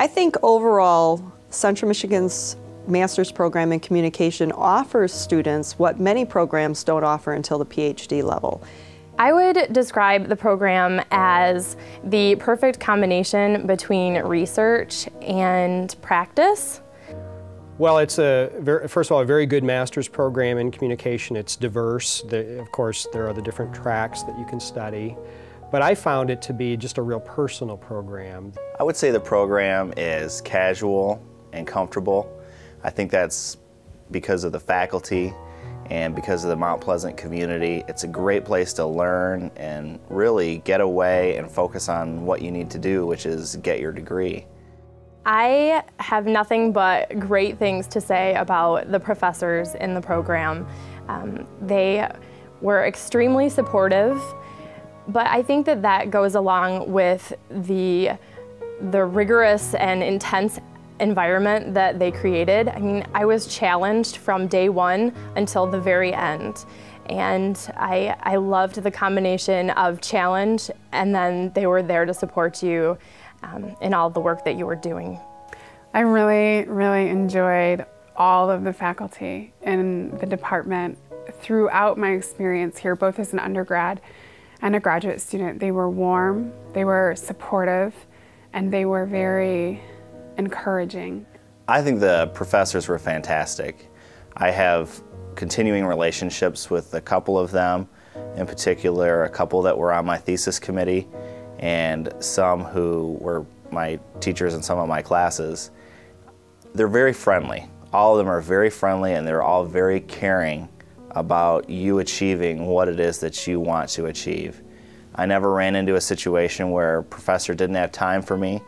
I think overall, Central Michigan's master's program in communication offers students what many programs don't offer until the PhD level. I would describe the program as the perfect combination between research and practice. Well, it's first of all, a very good master's program in communication. It's diverse. Of course, there are the different tracks that you can study. But I found it to be just a real personal program. I would say the program is casual and comfortable. I think that's because of the faculty and because of the Mount Pleasant community. It's a great place to learn and really get away and focus on what you need to do, which is get your degree. I have nothing but great things to say about the professors in the program. They were extremely supportive, but I think that that goes along with the rigorous and intense environment that they created. I mean, I was challenged from day one until the very end. And I loved the combination of challenge, and then they were there to support you in all the work that you were doing. I really enjoyed all of the faculty in the department throughout my experience here, both as an undergrad and a graduate student. They were warm, they were supportive, and they were very encouraging. I think the professors were fantastic. I have continuing relationships with a couple of them, in particular a couple that were on my thesis committee and some who were my teachers in some of my classes. They're very friendly. All of them are very friendly, and they're all very caring about you achieving what it is that you want to achieve. I never ran into a situation where a professor didn't have time for me.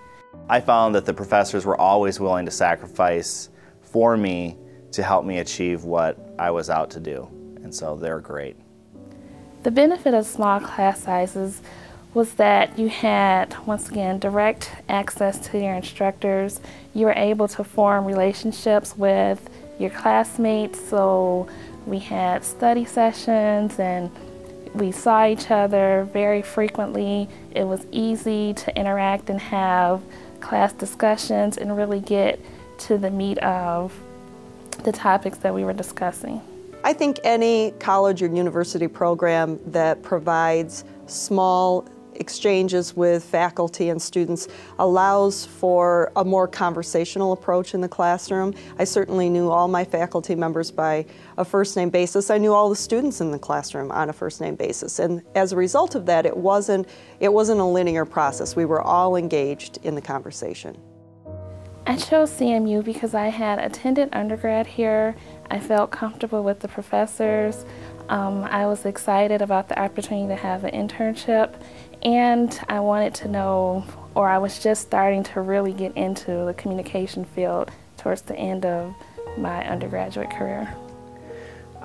I found that the professors were always willing to sacrifice for me to help me achieve what I was out to do, and so they're great. The benefit of small class sizes was that you had, once again, direct access to your instructors. You were able to form relationships with your classmates, so we had study sessions and we saw each other very frequently. It was easy to interact and have class discussions and really get to the meat of the topics that we were discussing. I think any college or university program that provides small exchanges with faculty and students allows for a more conversational approach in the classroom. I certainly knew all my faculty members by a first-name basis. I knew all the students in the classroom on a first-name basis, and as a result of that, it wasn't a linear process. We were all engaged in the conversation. I chose CMU because I had attended undergrad here. I felt comfortable with the professors. I was excited about the opportunity to have an internship, and I wanted to know, or I was just starting to really get into the communication field towards the end of my undergraduate career.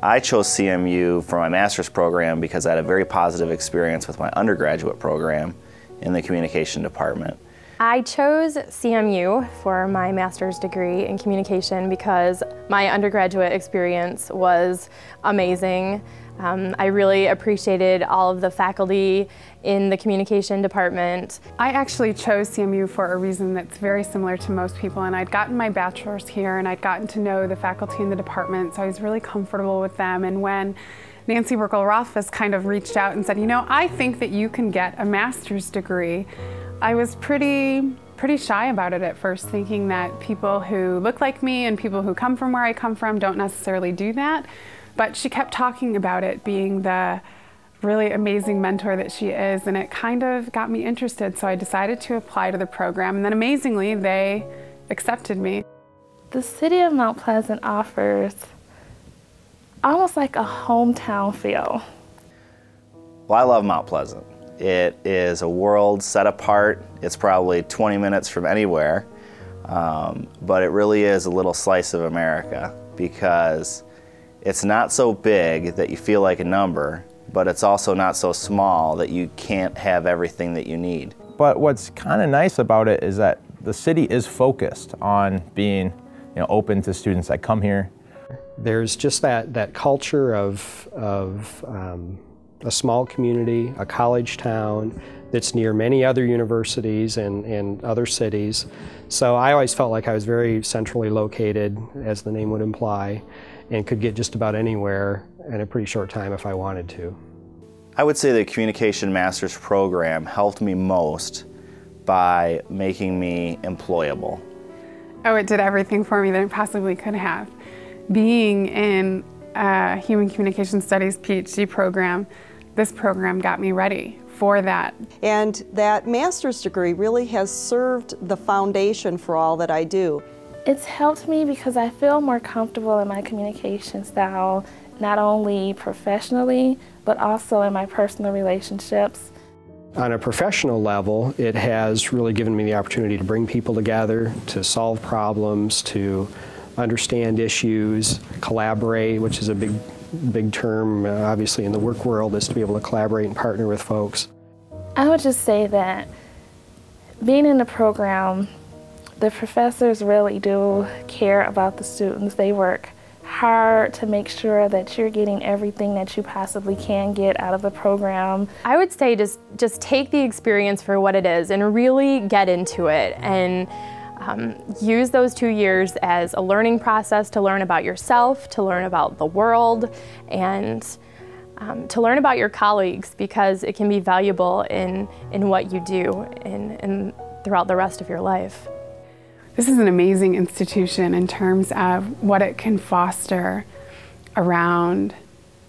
I chose CMU for my master's program because I had a very positive experience with my undergraduate program in the communication department. I chose CMU for my master's degree in communication because my undergraduate experience was amazing. I really appreciated all of the faculty in the communication department. I actually chose CMU for a reason that's very similar to most people, and I'd gotten my bachelor's here and I'd gotten to know the faculty in the department, so I was really comfortable with them. And when Nancy Burkle-Rothfuss kind of reached out and said, you know, I think that you can get a master's degree, I was pretty shy about it at first, thinking that people who look like me and people who come from where I come from don't necessarily do that. But she kept talking about it being the really amazing mentor that she is, and it kind of got me interested, so I decided to apply to the program, and then amazingly they accepted me. The city of Mount Pleasant offers almost like a hometown feel. Well, I love Mount Pleasant. It is a world set apart. It's probably 20 minutes from anywhere, but it really is a little slice of America because it's not so big that you feel like a number, but it's also not so small that you can't have everything that you need. But what's kind of nice about it is that the city is focused on being, open to students that come here. There's just that culture of a small community, a college town that's near many other universities and other cities. So I always felt like I was very centrally located, as the name would imply, and could get just about anywhere in a pretty short time if I wanted to. I would say the Communication Master's program helped me most by making me employable. Oh, it did everything for me that it possibly could have. Being in a Human Communication Studies PhD program, this program got me ready for that. And that master's degree really has served the foundation for all that I do. It's helped me because I feel more comfortable in my communication style, not only professionally, but also in my personal relationships. On a professional level, it has really given me the opportunity to bring people together, to solve problems, to understand issues, collaborate, which is a big term, obviously, in the work world, is to be able to collaborate and partner with folks. I would just say that being in the program, the professors really do care about the students. They work hard to make sure that you're getting everything that you possibly can get out of the program. I would say just take the experience for what it is and really get into it, and use those 2 years as a learning process to learn about yourself, to learn about the world, and to learn about your colleagues, because it can be valuable in what you do and throughout the rest of your life. This is an amazing institution in terms of what it can foster around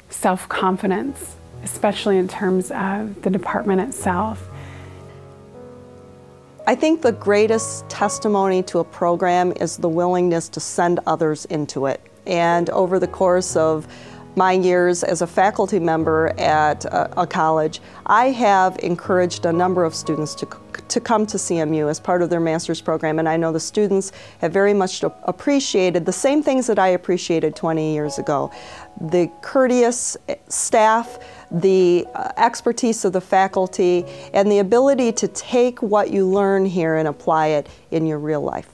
self-confidence, especially in terms of the department itself. I think the greatest testimony to a program is the willingness to send others into it. And over the course of my years as a faculty member at a college, I have encouraged a number of students to come to CMU as part of their master's program, and I know the students have very much appreciated the same things that I appreciated 20 years ago. The courteous staff, the expertise of the faculty, and the ability to take what you learn here and apply it in your real life.